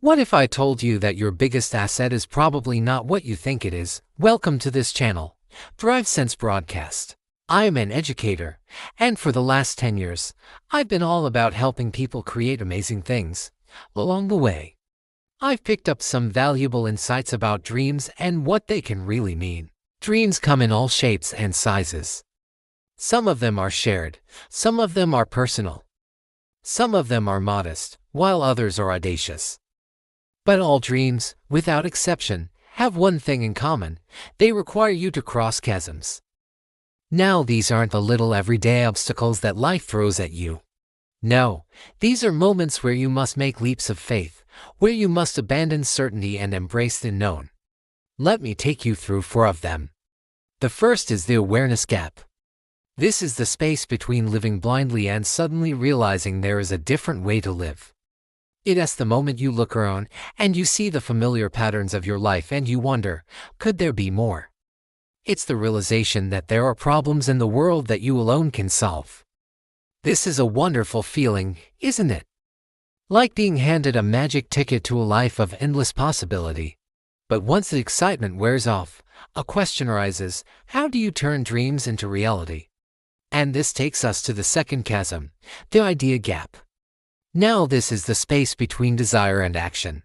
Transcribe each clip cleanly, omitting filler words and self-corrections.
What if I told you that your biggest asset is probably not what you think it is? Welcome to this channel, Thrive Sense Broadcast. I am an educator, and for the last 10 years, I've been all about helping people create amazing things. Along the way, I've picked up some valuable insights about dreams and what they can really mean. Dreams come in all shapes and sizes. Some of them are shared, some of them are personal, some of them are modest, while others are audacious. But all dreams, without exception, have one thing in common: they require you to cross chasms. Now, these aren't the little everyday obstacles that life throws at you. No, these are moments where you must make leaps of faith, where you must abandon certainty and embrace the unknown. Let me take you through 4 of them. The first is the awareness gap. This is the space between living blindly and suddenly realizing there is a different way to live. It is the moment you look around and you see the familiar patterns of your life and you wonder, could there be more? It's the realization that there are problems in the world that you alone can solve. This is a wonderful feeling, isn't it? Like being handed a magic ticket to a life of endless possibility. But once the excitement wears off, a question arises: how do you turn dreams into reality? And this takes us to the second chasm, the idea gap. Now, this is the space between desire and action.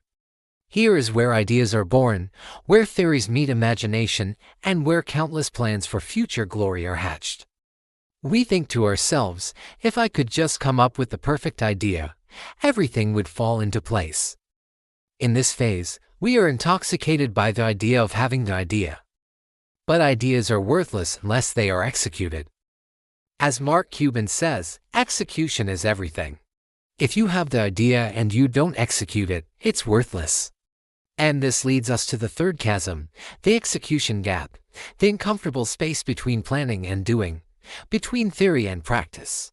Here is where ideas are born, where theories meet imagination, and where countless plans for future glory are hatched. We think to ourselves, if I could just come up with the perfect idea, everything would fall into place. In this phase, we are intoxicated by the idea of having the idea. But ideas are worthless unless they are executed. As Mark Cuban says, execution is everything. If you have the idea and you don't execute it, it's worthless. And this leads us to the third chasm, the execution gap, the uncomfortable space between planning and doing, between theory and practice.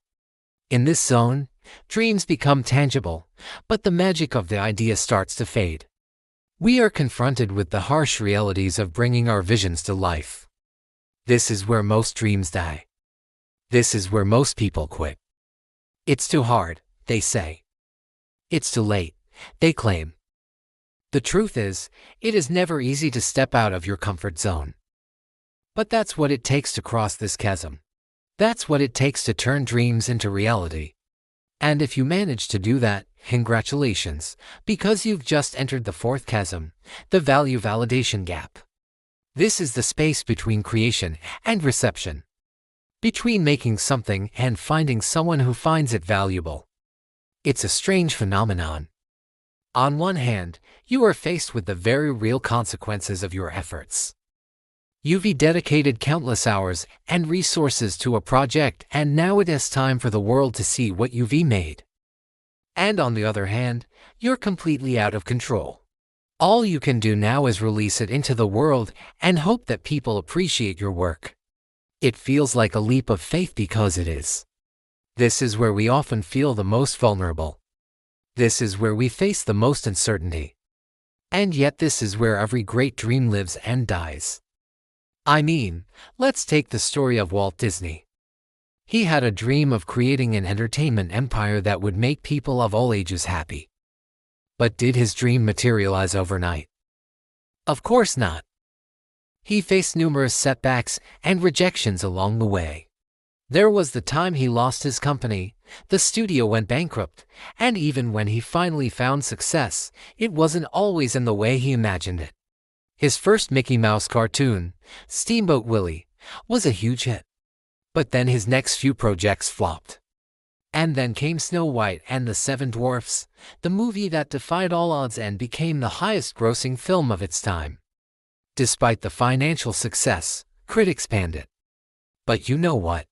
In this zone, dreams become tangible, but the magic of the idea starts to fade. We are confronted with the harsh realities of bringing our visions to life. This is where most dreams die. This is where most people quit. It's too hard, they say. It's too late, they claim. The truth is, it is never easy to step out of your comfort zone. But that's what it takes to cross this chasm. That's what it takes to turn dreams into reality. And if you manage to do that, congratulations, because you've just entered the 4th chasm, the value validation gap. This is the space between creation and reception. Between making something and finding someone who finds it valuable. It's a strange phenomenon. On one hand, you are faced with the very real consequences of your efforts. You've dedicated countless hours and resources to a project, and now it is time for the world to see what you've made. And on the other hand, you're completely out of control. All you can do now is release it into the world and hope that people appreciate your work. It feels like a leap of faith because it is. This is where we often feel the most vulnerable. This is where we face the most uncertainty. And yet this is where every great dream lives and dies. I mean, let's take the story of Walt Disney. He had a dream of creating an entertainment empire that would make people of all ages happy. But did his dream materialize overnight? Of course not. He faced numerous setbacks and rejections along the way. There was the time he lost his company, the studio went bankrupt, and even when he finally found success, it wasn't always in the way he imagined it. His first Mickey Mouse cartoon, Steamboat Willie, was a huge hit. But then his next few projects flopped. And then came Snow White and the 7 Dwarfs, the movie that defied all odds and became the highest-grossing film of its time. Despite the financial success, critics panned it. But you know what?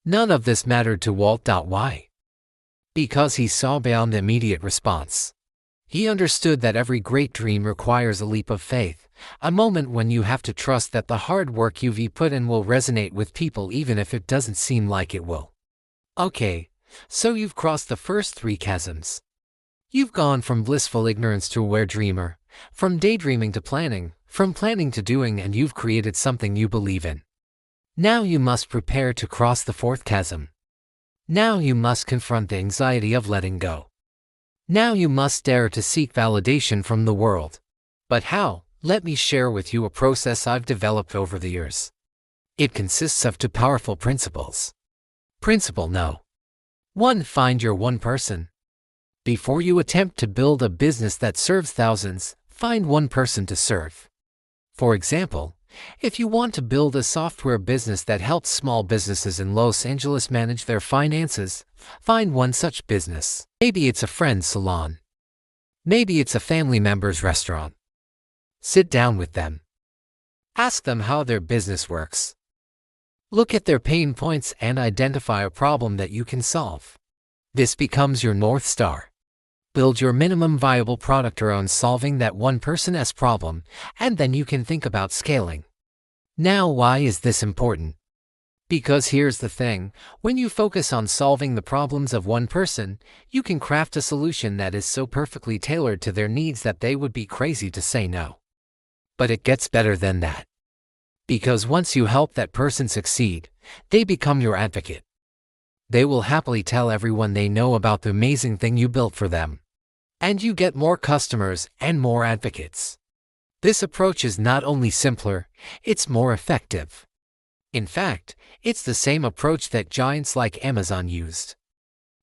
None of this mattered to Walt. Why? Because he saw beyond the immediate response. He understood that every great dream requires a leap of faith, a moment when you have to trust that the hard work you've put in will resonate with people even if it doesn't seem like it will. Okay, so you've crossed the first 3 chasms. You've gone from blissful ignorance to aware dreamer, from daydreaming to planning, from planning to doing, and you've created something you believe in. Now you must prepare to cross the 4th chasm. Now you must confront the anxiety of letting go. Now you must dare to seek validation from the world. But how? Let me share with you a process I've developed over the years. It consists of two powerful principles. Principle No. 1. Find your one person. Before you attempt to build a business that serves thousands, find one person to serve. For example, if you want to build a software business that helps small businesses in Los Angeles manage their finances, find one such business. Maybe it's a friend's salon. Maybe it's a family member's restaurant. Sit down with them. Ask them how their business works. Look at their pain points and identify a problem that you can solve. This becomes your North Star. Build your minimum viable product around solving that one person's problem, and then you can think about scaling. Now, why is this important? Because here's the thing, when you focus on solving the problems of one person, you can craft a solution that is so perfectly tailored to their needs that they would be crazy to say no. But it gets better than that. Because once you help that person succeed, they become your advocate. They will happily tell everyone they know about the amazing thing you built for them. And you get more customers and more advocates. This approach is not only simpler, it's more effective. In fact, it's the same approach that giants like Amazon used.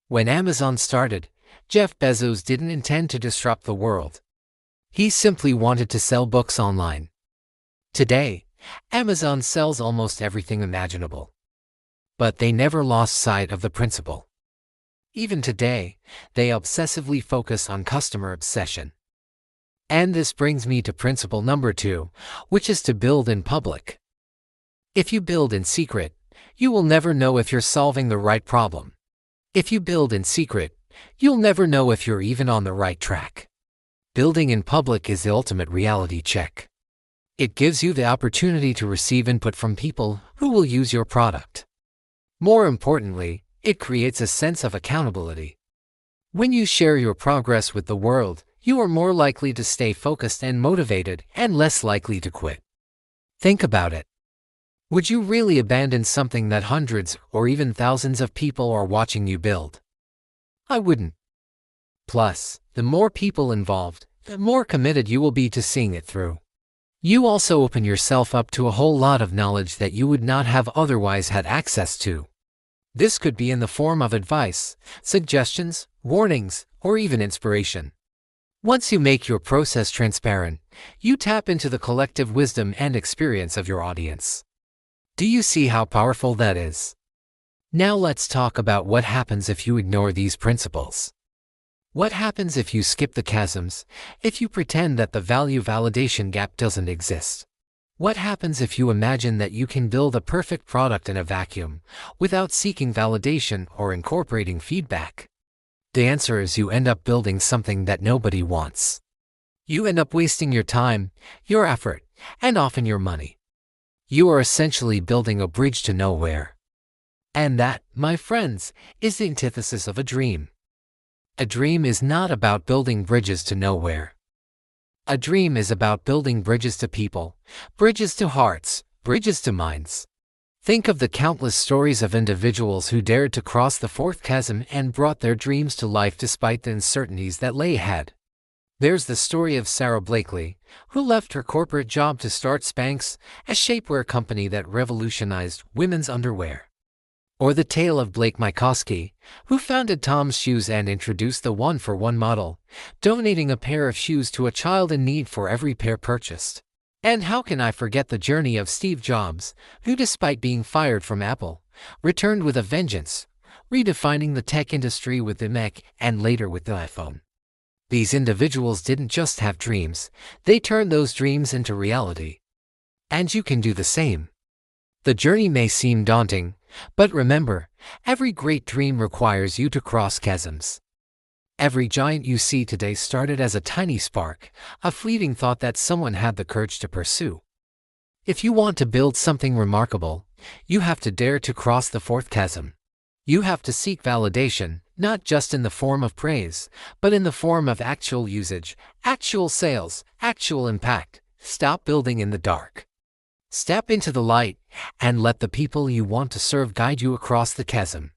When Amazon started, Jeff Bezos didn't intend to disrupt the world. He simply wanted to sell books online. Today, Amazon sells almost everything imaginable. But they never lost sight of the principle. Even today, they obsessively focus on customer obsession. And this brings me to principle number 2, which is to build in public. If you build in secret, you will never know if you're solving the right problem. If you build in secret, you'll never know if you're even on the right track. Building in public is the ultimate reality check. It gives you the opportunity to receive input from people who will use your product. More importantly, it creates a sense of accountability. When you share your progress with the world, you are more likely to stay focused and motivated and less likely to quit. Think about it. Would you really abandon something that hundreds or even thousands of people are watching you build? I wouldn't. Plus, the more people involved, the more committed you will be to seeing it through. You also open yourself up to a whole lot of knowledge that you would not have otherwise had access to. This could be in the form of advice, suggestions, warnings, or even inspiration. Once you make your process transparent, you tap into the collective wisdom and experience of your audience. Do you see how powerful that is? Now let's talk about what happens if you ignore these principles. What happens if you skip the chasms, if you pretend that the value validation gap doesn't exist? What happens if you imagine that you can build a perfect product in a vacuum, without seeking validation or incorporating feedback? The answer is you end up building something that nobody wants. You end up wasting your time, your effort, and often your money. You are essentially building a bridge to nowhere. And that, my friends, is the antithesis of a dream. A dream is not about building bridges to nowhere. A dream is about building bridges to people, bridges to hearts, bridges to minds. Think of the countless stories of individuals who dared to cross the fourth chasm and brought their dreams to life despite the uncertainties that lay ahead. There's the story of Sarah Blakely, who left her corporate job to start Spanx, a shapewear company that revolutionized women's underwear. Or the tale of Blake Mycoskie, who founded Tom's Shoes and introduced the one-for-one model, donating a pair of shoes to a child in need for every pair purchased. And how can I forget the journey of Steve Jobs, who despite being fired from Apple, returned with a vengeance, redefining the tech industry with the Mac and later with the iPhone. These individuals didn't just have dreams, they turned those dreams into reality. And you can do the same. The journey may seem daunting, but remember, every great dream requires you to cross chasms. Every giant you see today started as a tiny spark, a fleeting thought that someone had the courage to pursue. If you want to build something remarkable, you have to dare to cross the fourth chasm. You have to seek validation, not just in the form of praise, but in the form of actual usage, actual sales, actual impact. Stop building in the dark. Step into the light, and let the people you want to serve guide you across the chasm.